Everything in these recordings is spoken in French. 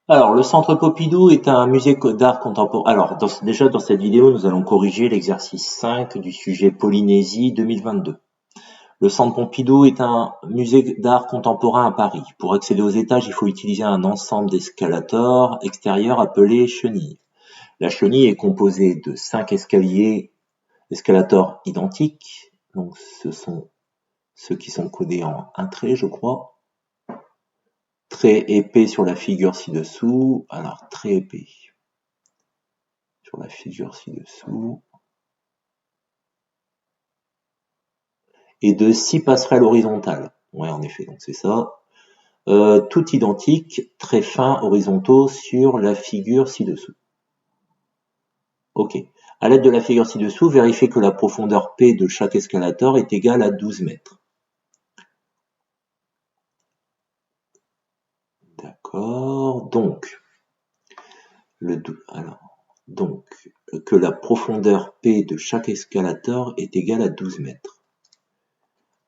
Alors, le Centre Pompidou est un musée d'art contemporain. Alors, déjà dans cette vidéo, nous allons corriger l'exercice 5 du sujet Polynésie 2022. Le Centre Pompidou est un musée d'art contemporain à Paris. Pour accéder aux étages, il faut utiliser un ensemble d'escalators extérieurs appelés chenilles. La chenille est composée de 5 escalators identiques. Donc, ce sont ceux qui sont codés en un trait, je crois. Trait épais sur la figure ci-dessous. Alors, trait épais sur la figure ci-dessous. Et de 6 passerelles horizontales. Ouais, en effet, donc c'est ça. Tout identique, très fins horizontaux sur la figure ci-dessous. Ok. À l'aide de la figure ci-dessous, vérifiez que la profondeur P de chaque escalator est égale à 12 mètres. D'accord. Donc, que la profondeur P de chaque escalator est égale à 12 mètres.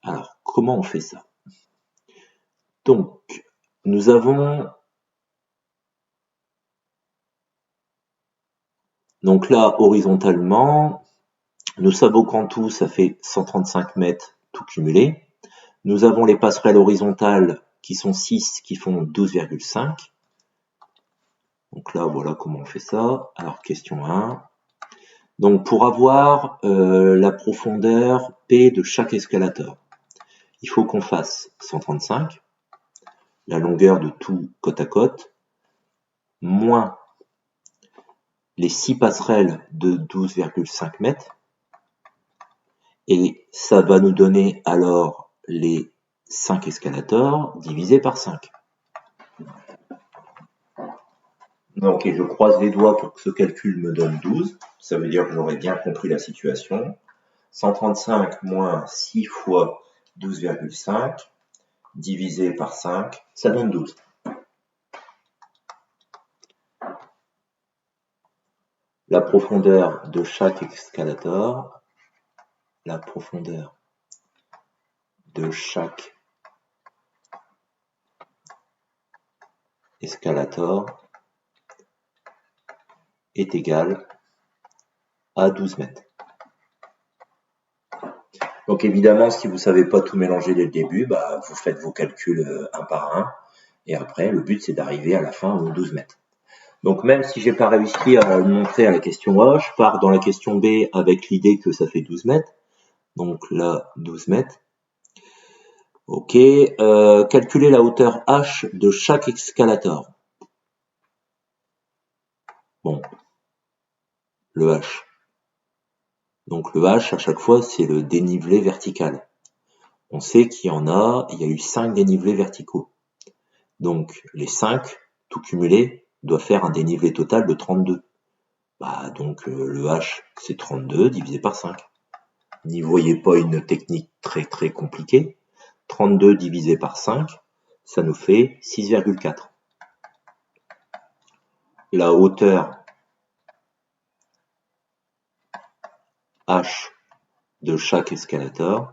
Alors, comment on fait ça? Donc, nous avons donc là, horizontalement, nous savons qu'en tout, ça fait 135 mètres tout cumulé. Nous avons les passerelles horizontales qui sont 6, qui font 12,5. Donc là, voilà comment on fait ça. Alors, question 1. Donc, pour avoir la profondeur P de chaque escalator, il faut qu'on fasse 135, la longueur de tout côte à côte, moins les 6 passerelles de 12,5 mètres, et ça va nous donner alors les 5 escalators divisés par 5. Donc, et je croise les doigts pour que ce calcul me donne 12. Ça veut dire que j'aurais bien compris la situation. 135 moins 6 fois 12,5 divisé par 5, ça donne 12. La profondeur de chaque escalator, la profondeur de chaque escalator est égale à 12 mètres. Donc évidemment, si vous ne savez pas tout mélanger dès le début, vous faites vos calculs un par un. Et après, le but, c'est d'arriver à la fin aux 12 mètres. Donc même si j'ai pas réussi à le montrer à la question A, je pars dans la question B avec l'idée que ça fait 12 mètres. Donc là, 12 mètres. Ok, calculer la hauteur H de chaque escalator. Bon, le H. Donc le H, à chaque fois, c'est le dénivelé vertical. On sait qu'il y en a, il y a eu 5 dénivelés verticaux. Donc les 5, tout cumulé, doit faire un dénivelé total de 32. Donc le H, c'est 32 divisé par 5. N'y voyez pas une technique très très compliquée. 32 divisé par 5, ça nous fait 6,4. La hauteur H de chaque escalator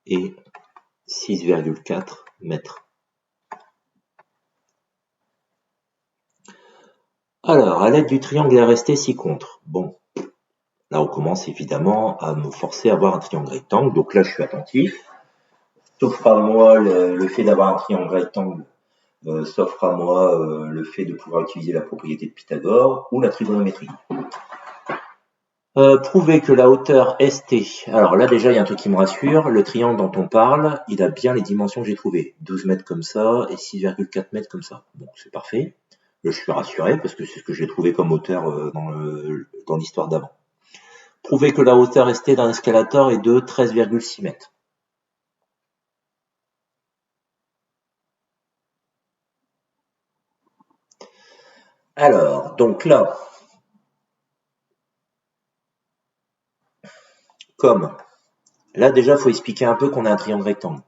est 6,4 mètres. Alors, à l'aide du triangle RST ci-contre. Bon, là on commence évidemment à me forcer à avoir un triangle rectangle, donc là je suis attentif. S'offre à moi le fait d'avoir un triangle rectangle, s'offre à moi le fait de pouvoir utiliser la propriété de Pythagore ou la trigonométrie. Prouver que la hauteur ST, alors là déjà il y a un truc qui me rassure, le triangle dont on parle, il a bien les dimensions que j'ai trouvées, 12 mètres comme ça et 6,4 mètres comme ça. Bon, c'est parfait. Là, je suis rassuré parce que c'est ce que j'ai trouvé comme hauteur dans l'histoire d'avant. Prouver que la hauteur ST d'un escalator est de 13,6 mètres. Alors, donc là, comme, là déjà, il faut expliquer un peu qu'on a un triangle rectangle.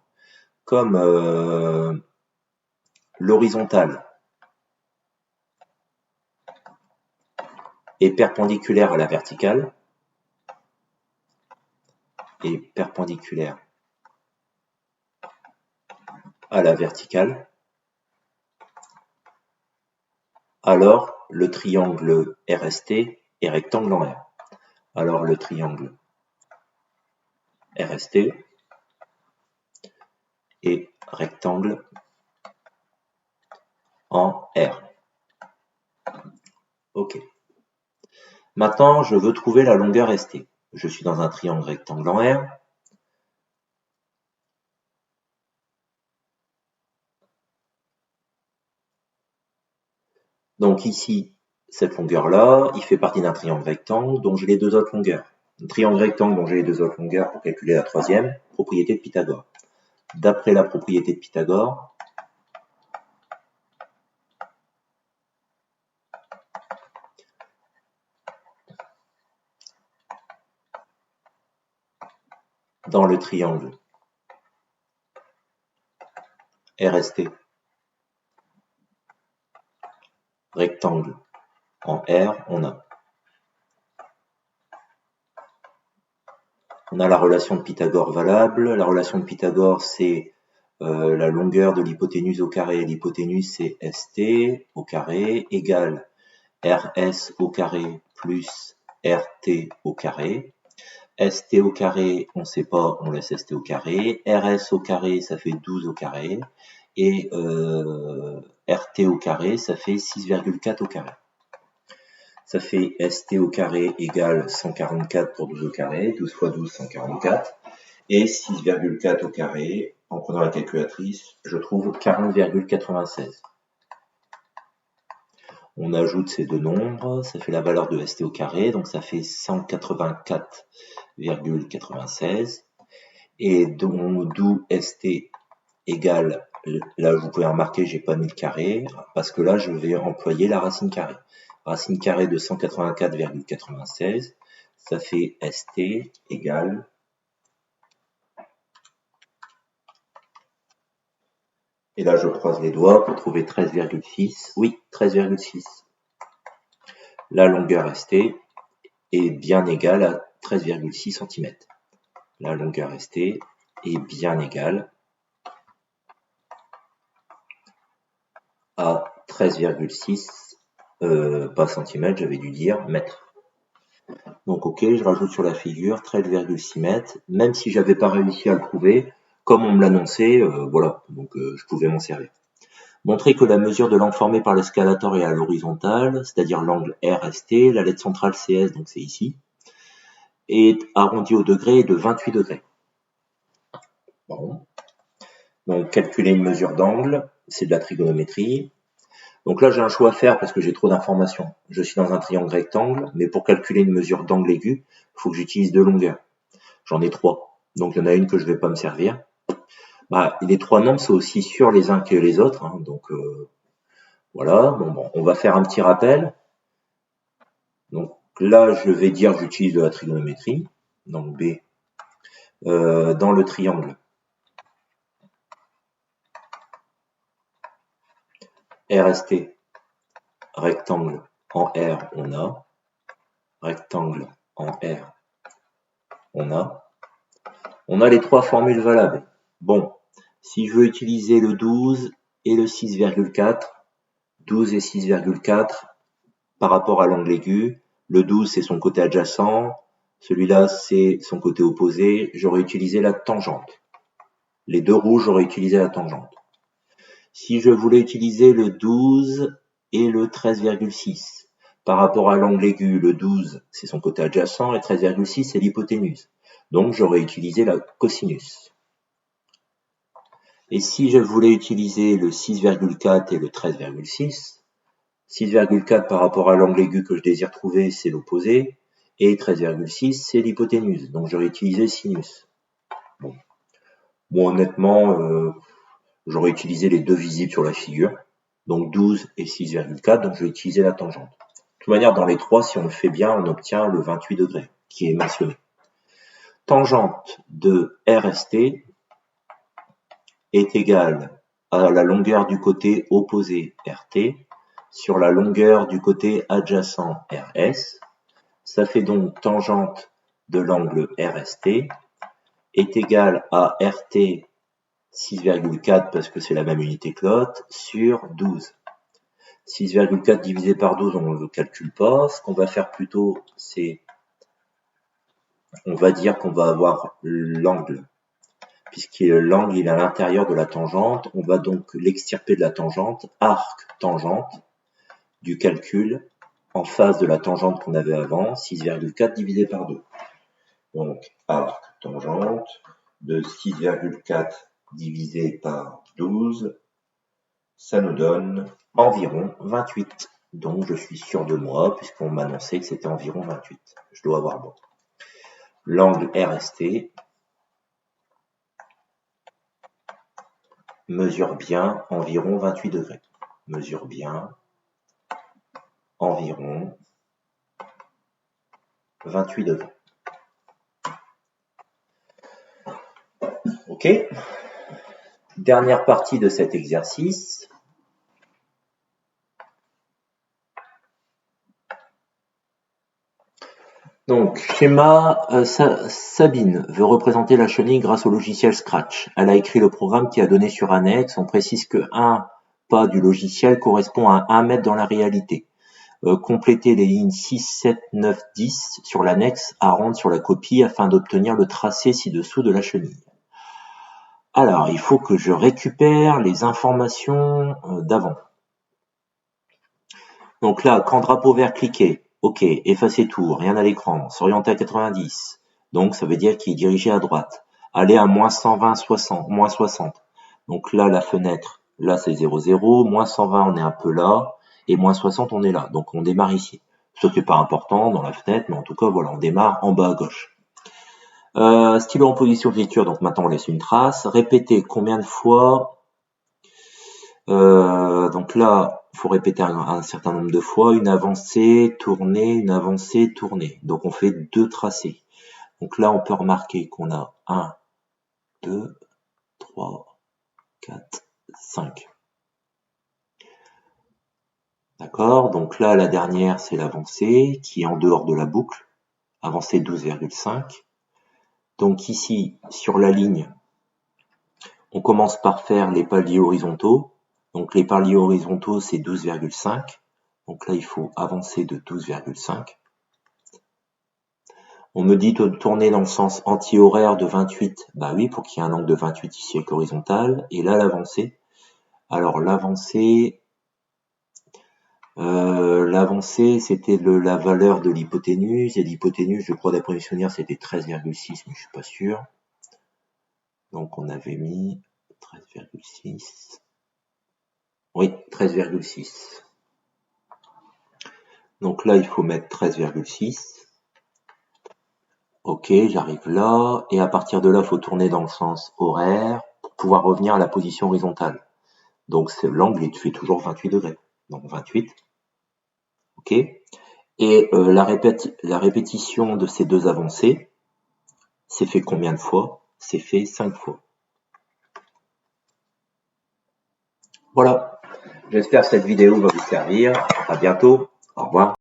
Comme l'horizontale est perpendiculaire à la verticale, est perpendiculaire à la verticale, alors le triangle RST est rectangle en R. Alors le triangle RST est rectangle en R. Ok. Maintenant, je veux trouver la longueur ST. Je suis dans un triangle rectangle en R. Donc ici, cette longueur-là, il fait partie d'un triangle rectangle dont j'ai les deux autres longueurs. Un triangle rectangle dont j'ai les deux autres longueurs pour calculer la troisième, propriété de Pythagore. D'après la propriété de Pythagore, dans le triangle RST, rectangle en R, on a la relation de Pythagore valable. La relation de Pythagore, c'est la longueur de l'hypoténuse au carré. L'hypoténuse, c'est ST au carré égale RS au carré plus RT au carré. ST au carré, on ne sait pas, on laisse ST au carré. RS au carré, ça fait 12 au carré. Et RT au carré, ça fait 6,4 au carré. Ça fait ST au carré égale 144 pour 12 au carré. 12 fois 12, 144. Et 6,4 au carré, en prenant la calculatrice, je trouve 40,96. On ajoute ces deux nombres, ça fait la valeur de ST au carré, donc ça fait 184,96. Et d'où ST égale, là vous pouvez remarquer, j'ai pas mis le carré, parce que là je vais employer la racine carrée. Racine carrée de 184,96, ça fait ST égale, et là je croise les doigts pour trouver 13,6, oui 13,6. La longueur ST est bien égale à 13,6 cm. La longueur ST est bien égale à 13,6, pas centimètres, j'avais dû dire mètres. Donc ok, je rajoute sur la figure 13,6 mètres, même si j'avais pas réussi à le trouver, comme on me l'annonçait, voilà, donc je pouvais m'en servir. Montrer que la mesure de l'angle formé par l'escalator est à l'horizontale, c'est-à-dire l'angle RST, la lettre centrale CS, donc c'est ici, est arrondi au degré et de 28 degrés. Bon. Donc calculer une mesure d'angle, c'est de la trigonométrie. Donc là j'ai un choix à faire parce que j'ai trop d'informations. Je suis dans un triangle rectangle, mais pour calculer une mesure d'angle aigu, il faut que j'utilise deux longueurs. J'en ai trois. Donc il y en a une que je ne vais pas me servir. Les trois nombres sont aussi sûrs les uns que les autres. Hein, donc voilà, bon, on va faire un petit rappel. Donc là je vais dire que j'utilise de la trigonométrie. Donc B. Dans le triangle RST, rectangle en R, on a. Rectangle en R, on a les trois formules valables. Bon, si je veux utiliser le 12 et le 6,4, 12 et 6,4 par rapport à l'angle aigu, le 12 c'est son côté adjacent, celui-là c'est son côté opposé, j'aurais utilisé la tangente. Les deux rouges, j'aurais utilisé la tangente. Si je voulais utiliser le 12 et le 13,6, par rapport à l'angle aigu, le 12 c'est son côté adjacent et 13,6 c'est l'hypoténuse. Donc j'aurais utilisé la cosinus. Et si je voulais utiliser le 6,4 et le 13,6, 6,4 par rapport à l'angle aigu que je désire trouver, c'est l'opposé, et 13,6 c'est l'hypoténuse. Donc j'aurais utilisé sinus. Bon honnêtement, j'aurais utilisé les deux visibles sur la figure, donc 12 et 6,4, donc je vais utiliser la tangente. De toute manière, dans les trois, si on le fait bien, on obtient le 28 degrés, qui est mentionné. Tangente de RST est égale à la longueur du côté opposé RT sur la longueur du côté adjacent RS. Ça fait donc tangente de l'angle RST est égale à RT 6,4 parce que c'est la même unité que l'autre, sur 12. 6,4 divisé par 12, on ne le calcule pas. Ce qu'on va faire plutôt, c'est, on va dire qu'on va avoir l'angle, puisque l'angle il est à l'intérieur de la tangente. On va donc l'extirper de la tangente, arc tangente, du calcul en face de la tangente qu'on avait avant, 6,4 divisé par 2. Donc, arc tangente de 6,4 divisé par 12, ça nous donne environ 28. Donc, je suis sûr de moi, puisqu'on m'a annoncé que c'était environ 28. Je dois avoir bon. L'angle RST mesure bien environ 28 degrés. Mesure bien environ 28 degrés. Ok. Dernière partie de cet exercice. Donc, schéma, Sabine veut représenter la chenille grâce au logiciel Scratch. Elle a écrit le programme qui a donné sur annexe. On précise que 1 pas du logiciel correspond à 1 mètre dans la réalité. Complétez les lignes 6, 7, 9, 10 sur l'annexe à rendre sur la copie afin d'obtenir le tracé ci-dessous de la chenille. Alors, il faut que je récupère les informations d'avant. Donc là, quand drapeau vert cliqué, ok, effacer tout, rien à l'écran, s'orienter à 90. Donc ça veut dire qu'il est dirigé à droite. Aller à moins 120, 60, moins 60. Donc là, la fenêtre, là c'est 0, 0, moins 120 on est un peu là, et moins 60 on est là. Donc on démarre ici. Ce qui n'est pas important dans la fenêtre, mais en tout cas voilà, on démarre en bas à gauche. Stylo en position d'écriture, donc maintenant on laisse une trace. Répétez combien de fois. Donc là, il faut répéter un certain nombre de fois, une avancée, tournée, une avancée, tournée. Donc on fait 2 tracés. Donc là, on peut remarquer qu'on a 1, 2, 3, 4, 5. D'accord? Donc là, la dernière, c'est l'avancée qui est en dehors de la boucle. Avancée 12,5. Donc ici, sur la ligne, on commence par faire les paliers horizontaux. Donc les paliers horizontaux, c'est 12,5. Donc là, il faut avancer de 12,5. On me dit de tourner dans le sens anti-horaire de 28. Bah oui, pour qu'il y ait un angle de 28 ici avec l'horizontale. Et là, l'avancée. Alors l'avancée, c'était la valeur de l'hypoténuse. Et l'hypoténuse, je crois d'après mes souvenirs, c'était 13,6, mais je suis pas sûr. Donc on avait mis 13,6. Oui, 13,6. Donc là, il faut mettre 13,6. Ok, j'arrive là. Et à partir de là, il faut tourner dans le sens horaire pour pouvoir revenir à la position horizontale. Donc l'angle, il fait toujours 28 degrés. Donc 28. Ok. Et la répétition de ces 2 avancées, c'est fait combien de fois? C'est fait 5 fois. Voilà. J'espère que cette vidéo va vous servir. À bientôt. Au revoir.